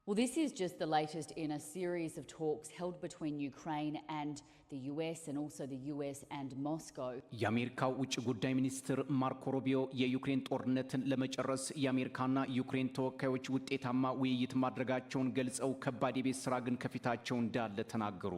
Well, this is just the latest in a series of talks held between Ukraine and the US and also the US and Moscow. የአሜሪካው ውጭ ጉዳይ ሚኒስትር ማርኮ ሩቢዮ የዩክሬን ጦርነትን ለመጨረስ የአሜሪካና ዩክሬን ተወካዮች ውጤታማ ውይይት ማድረጋቸውን ገልጸው ከባድ የቤት ስራ ግን ከፊታቸው እንዳለ ተናገሩ።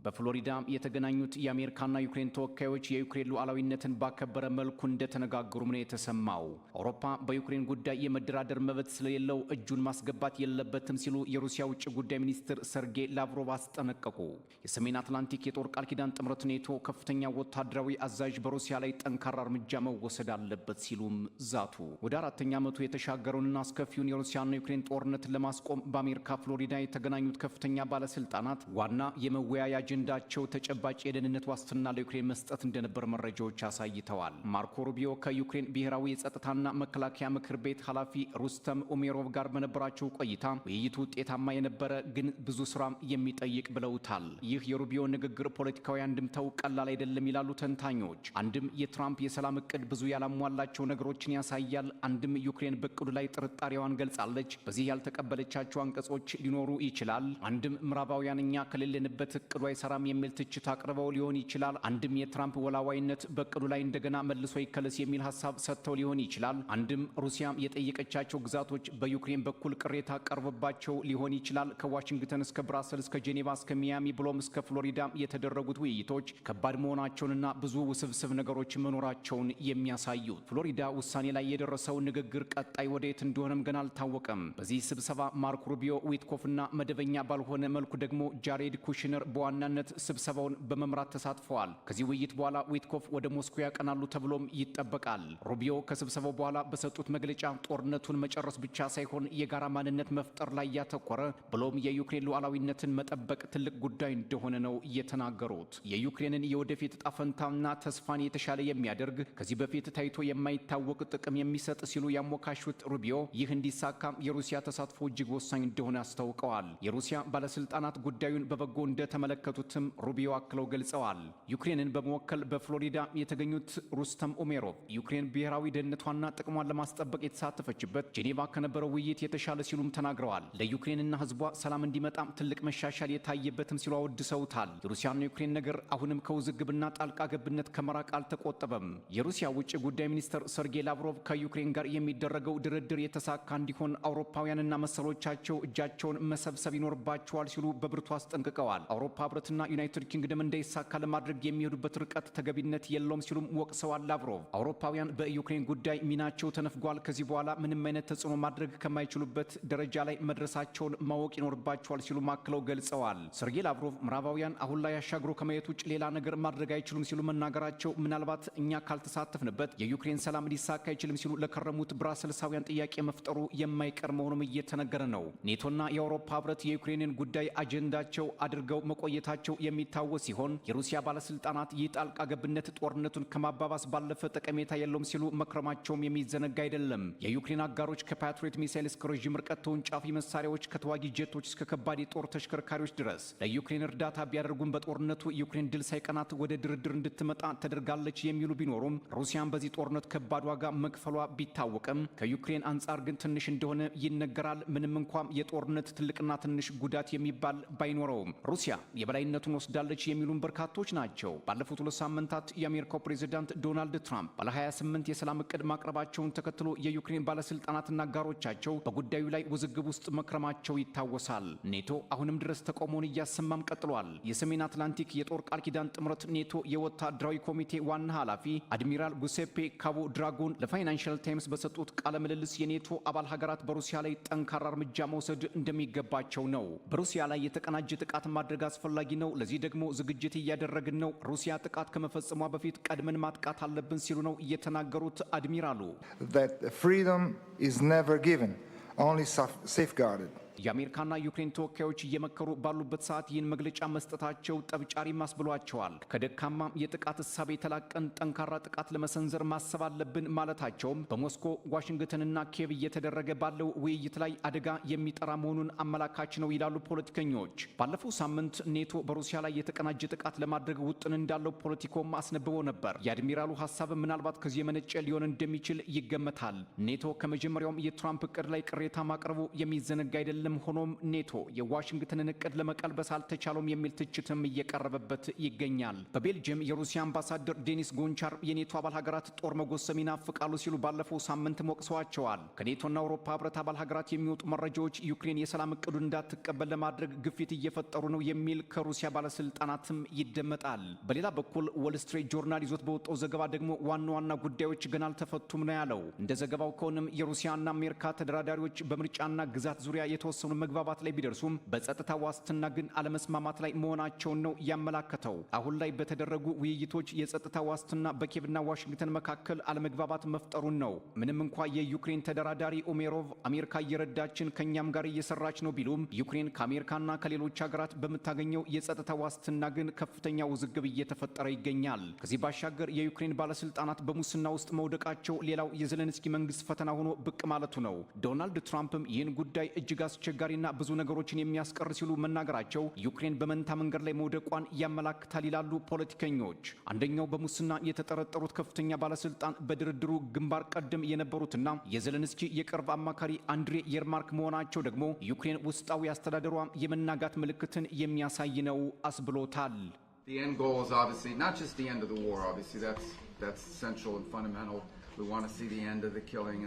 በፍሎሪዳ የተገናኙት የአሜሪካና ዩክሬን ተወካዮች የዩክሬን ሉዓላዊነትን ባከበረ መልኩ እንደተነጋገሩም ነው የተሰማው። አውሮፓ በዩክሬን ጉዳይ የመደራደር መብት ስለሌለው እጁን ማስገባት የለበትም ሲሉ የሩሲያ ውጭ ጉዳይ ሚኒስትር ሰርጌይ ላቭሮቭ አስጠነቀቁ። የሰሜን አትላንቲክ የጦር ቃል ኪዳን ጥምረት ኔቶ ከፍተኛ ወታደራዊ አዛዥ በሩሲያ ላይ ጠንካራ እርምጃ መወሰድ አለበት ሲሉም ዛቱ። ወደ አራተኛ ዓመቱ የተሻገረውንና አስከፊውን የሩሲያና ዩክሬን ጦርነትን ለማስቆም በአሜሪካ ፍሎሪዳ የተገናኙት ከፍተኛ ባለስልጣናት ዋና የመወያያ አጀንዳቸው ተጨባጭ የደህንነት ዋስትና ለዩክሬን መስጠት እንደነበር መረጃዎች አሳይተዋል። ማርኮ ሩቢዮ ከዩክሬን ብሔራዊ የጸጥታና መከላከያ ምክር ቤት ኃላፊ ሩስተም ኡሜሮቭ ጋር በነበራቸው ቆይታ ውይይቱ ውጤታማ የነበረ ግን ብዙ ስራም የሚጠይቅ ብለውታል። ይህ የሩቢዮ ንግግር ፖለቲካዊ አንድምታው ቀላል አይደለም ይላሉ ተንታኞች። አንድም የትራምፕ የሰላም እቅድ ብዙ ያላሟላቸው ነገሮችን ያሳያል፣ አንድም ዩክሬን በእቅዱ ላይ ጥርጣሬዋን ገልጻለች፣ በዚህ ያልተቀበለቻቸው አንቀጾች ሊኖሩ ይችላል፣ አንድም ምዕራባውያን እኛ ከሌለንበት እቅዱ ሰራም የሚል ትችት አቅርበው ሊሆን ይችላል። አንድም የትራምፕ ወላዋይነት በእቅዱ ላይ እንደገና መልሶ ይከለስ የሚል ሐሳብ ሰጥተው ሊሆን ይችላል። አንድም ሩሲያም የጠየቀቻቸው ግዛቶች በዩክሬን በኩል ቅሬታ ቀርቦባቸው ሊሆን ይችላል። ከዋሽንግተን እስከ ብራሰልስ ከጄኔቫ እስከ ሚያሚ ብሎም እስከ ፍሎሪዳ የተደረጉት ውይይቶች ከባድ መሆናቸውንና ብዙ ውስብስብ ነገሮች መኖራቸውን የሚያሳዩት ፍሎሪዳ ውሳኔ ላይ የደረሰው ንግግር ቀጣይ ወዴት እንደሆነም ገና አልታወቀም። በዚህ ስብሰባ ማርኮ ሩቢዮ፣ ዊትኮፍና መደበኛ ባልሆነ መልኩ ደግሞ ጃሬድ ኩሽነር በዋና ስብሰባውን በመምራት ተሳትፈዋል። ከዚህ ውይይት በኋላ ዊትኮፍ ወደ ሞስኮ ያቀናሉ ተብሎም ይጠበቃል። ሩቢዮ ከስብሰባው በኋላ በሰጡት መግለጫ ጦርነቱን መጨረስ ብቻ ሳይሆን የጋራ ማንነት መፍጠር ላይ ያተኮረ ብሎም የዩክሬን ሉዓላዊነትን መጠበቅ ትልቅ ጉዳይ እንደሆነ ነው የተናገሩት። የዩክሬንን የወደፊት ዕጣ ፈንታና ተስፋን የተሻለ የሚያደርግ ከዚህ በፊት ታይቶ የማይታወቅ ጥቅም የሚሰጥ ሲሉ ያሞካሹት ሩቢዮ ይህ እንዲሳካም የሩሲያ ተሳትፎ እጅግ ወሳኝ እንደሆነ አስታውቀዋል። የሩሲያ ባለስልጣናት ጉዳዩን በበጎ እንደተመለከቱትም ሩቢዮ አክለው ገልጸዋል። ዩክሬንን በመወከል በፍሎሪዳ የተገኙት ሩስተም ኡሜሮቭ ዩክሬን ብሔራዊ ደህንነቷንና ጥቅሟን ለማስጠበቅ የተሳተፈችበት ጄኔቫ ከነበረው ውይይት የተሻለ ሲሉም ተናግረዋል። ለዩክሬንና ሕዝቧ ሰላም እንዲመጣም ትልቅ መሻሻል የታየበትም ሲሉ አወድሰውታል። የሩሲያና ዩክሬን ነገር አሁንም ከውዝግብና ጣልቃ ገብነት ከመራቅ አልተቆጠበም። የሩሲያ ውጭ ጉዳይ ሚኒስትር ሰርጌይ ላቭሮቭ ከዩክሬን ጋር የሚደረገው ድርድር የተሳካ እንዲሆን አውሮፓውያንና መሰሎቻቸው እጃቸውን መሰብሰብ ይኖርባቸዋል ሲሉ በብርቱ አስጠንቅቀዋል። አውሮፓ ህብረትና ዩናይትድ ኪንግደም እንዳይሳካ ለማድረግ የሚሄዱበት ርቀት ተገቢነት የለውም ሲሉም ወቅሰዋል። ላቭሮቭ አውሮፓውያን በዩክሬን ጉዳይ ሚናቸው ተነፍጓል፣ ከዚህ በኋላ ምንም አይነት ተጽዕኖ ማድረግ ከማይችሉበት ደረጃ ላይ መድረሳቸውን ማወቅ ይኖርባቸዋል ሲሉ አክለው ገልጸዋል። ሰርጌይ ላቭሮቭ ምዕራባውያን አሁን ላይ ያሻግሮ ከማየት ውጭ ሌላ ነገር ማድረግ አይችሉም ሲሉ መናገራቸው ምናልባት እኛ ካልተሳተፍንበት የዩክሬን ሰላም ሊሳካ አይችልም ሲሉ ለከረሙት ብራሰልሳውያን ጥያቄ መፍጠሩ የማይቀር መሆኑም እየተነገረ ነው። ኔቶና የአውሮፓ ህብረት የዩክሬንን ጉዳይ አጀንዳቸው አድርገው መቆየታቸው የሚታወስ ሲሆን የሩሲያ ባለስልጣናት ይህ ጣልቃ ገብነት ጦርነቱን ከማባባስ ባለፈ ጠቀሜታ የለውም ሲሉ መክረማቸውም የሚዘነጋ አይደለም። የዩክሬን አጋሮች ከፓትሪዮት ሚሳይል እስከ ረዥም ርቀት ተወንጫፊ መሳሪያዎች ከተዋጊ ጀቶች እስከ ከባድ የጦር ተሽከርካሪዎች ድረስ ለዩክሬን እርዳታ ቢያደርጉም በጦርነቱ ዩክሬን ድል ሳይቀናት ወደ ድርድር እንድትመጣ ተደርጋለች የሚሉ ቢኖሩም ሩሲያን በዚህ ጦርነት ከባድ ዋጋ መክፈሏ ቢታወቅም ከዩክሬን አንጻር ግን ትንሽ እንደሆነ ይነገራል። ምንም እንኳን የጦርነት ትልቅና ትንሽ ጉዳት የሚባል ባይኖረውም ሩሲያ የበላይነቱን ወስዳለች የሚሉን በርካቶች ናቸው። ባለፉት 2 ሳምንታት የአሜሪካው ፕሬዝዳንት ዶናልድ ትራምፕ ባለ 28 የሰላም እቅድ ማቅረባቸውን ተከትሎ የዩክሬን ባለስልጣናትና አጋሮቻቸው በጉዳዩ ላይ ውዝግብ ውስጥ መክረማቸው ይታወሳል። ኔቶ አሁንም ድረስ ተቃውሞውን እያሰማም ቀጥሏል። የሰሜን አትላንቲክ የጦር ቃል ኪዳን ጥምረት ኔቶ የወታደራዊ ኮሚቴ ዋና ኃላፊ አድሚራል ጉሴፔ ካቦ ድራጎን ለፋይናንሻል ታይምስ በሰጡት ቃለ ምልልስ የኔቶ አባል ሀገራት በሩሲያ ላይ ጠንካራ እርምጃ መውሰድ እንደሚገባቸው ነው። በሩሲያ ላይ የተቀናጀ ጥቃት ማድረግ አስፈላጊ ነው። ለዚህ ደግሞ ዝግጅት እያደረግን ነው። ሩሲያ ጥቃት ከመፈጸሟ በፊት ቀድመን ማጥቃት አለብን ሲሉ ነው የተናገሩት አድሚራሉ። That freedom is never given, only safeguarded. የአሜሪካና ዩክሬን ተወካዮች እየመከሩ ባሉበት ሰዓት ይህን መግለጫ መስጠታቸው ጠብጫሪ ማስብሏቸዋል። ከደካማ የጥቃት እሳቤ የተላቀን ጠንካራ ጥቃት ለመሰንዘር ማሰብ አለብን ማለታቸውም በሞስኮ ዋሽንግተንና ኪየቭ እየተደረገ ባለው ውይይት ላይ አደጋ የሚጠራ መሆኑን አመላካች ነው ይላሉ ፖለቲከኞች። ባለፈው ሳምንት ኔቶ በሩሲያ ላይ የተቀናጀ ጥቃት ለማድረግ ውጥን እንዳለው ፖለቲኮም አስነብቦ ነበር። የአድሚራሉ ሐሳብ ምናልባት ከዚህ የመነጨ ሊሆን እንደሚችል ይገመታል። ኔቶ ከመጀመሪያውም የትራምፕ እቅድ ላይ ቅሬታ ማቅረቡ የሚዘነጋ አይደለም። የለም። ሆኖም ኔቶ የዋሽንግተንን እቅድ ለመቀልበስ አልተቻለም የሚል ትችትም እየቀረበበት ይገኛል። በቤልጅየም የሩሲያ አምባሳደር ዴኒስ ጎንቻር የኔቶ አባል ሀገራት ጦር መጎሰም ይናፍቃሉ ሲሉ ባለፈው ሳምንት ወቅሰዋቸዋል። ከኔቶና አውሮፓ ህብረት አባል ሀገራት የሚወጡ መረጃዎች ዩክሬን የሰላም እቅዱን እንዳትቀበል ለማድረግ ግፊት እየፈጠሩ ነው የሚል ከሩሲያ ባለስልጣናትም ይደመጣል። በሌላ በኩል ዎል ስትሪት ጆርናል ይዞት በወጣው ዘገባ ደግሞ ዋና ዋና ጉዳዮች ገና አልተፈቱም ነው ያለው። እንደ ዘገባው ከሆነም የሩሲያና አሜሪካ ተደራዳሪዎች በምርጫና ግዛት ዙሪያ የተወሰኑ መግባባት ላይ ቢደርሱም በጸጥታ ዋስትና ግን አለመስማማት ላይ መሆናቸውን ነው ያመላከተው። አሁን ላይ በተደረጉ ውይይቶች የጸጥታ ዋስትና በኪየቭና ዋሽንግተን መካከል አለመግባባት መፍጠሩን ነው። ምንም እንኳ የዩክሬን ተደራዳሪ ኦሜሮቭ አሜሪካ እየረዳችን ከኛም ጋር እየሰራች ነው ቢሉም ዩክሬን ከአሜሪካና ከሌሎች ሀገራት በምታገኘው የጸጥታ ዋስትና ግን ከፍተኛ ውዝግብ እየተፈጠረ ይገኛል። ከዚህ ባሻገር የዩክሬን ባለስልጣናት በሙስና ውስጥ መውደቃቸው ሌላው የዘለንስኪ መንግስት ፈተና ሆኖ ብቅ ማለቱ ነው። ዶናልድ ትራምፕም ይህን ጉዳይ እጅግ አስቸጋሪና ብዙ ነገሮችን የሚያስቀር ሲሉ መናገራቸው ዩክሬን በመንታ መንገድ ላይ መውደቋን ያመላክታል ይላሉ ፖለቲከኞች። አንደኛው በሙስና የተጠረጠሩት ከፍተኛ ባለስልጣን በድርድሩ ግንባር ቀደም የነበሩትና የዘለንስኪ የቅርብ አማካሪ አንድሬ የርማርክ መሆናቸው ደግሞ ዩክሬን ውስጣዊ አስተዳደሯ የመናጋት ምልክትን የሚያሳይ ነው አስብሎታል። The end goal is obviously not just the end of the war, obviously that's essential and fundamental. We want to see the end of the killing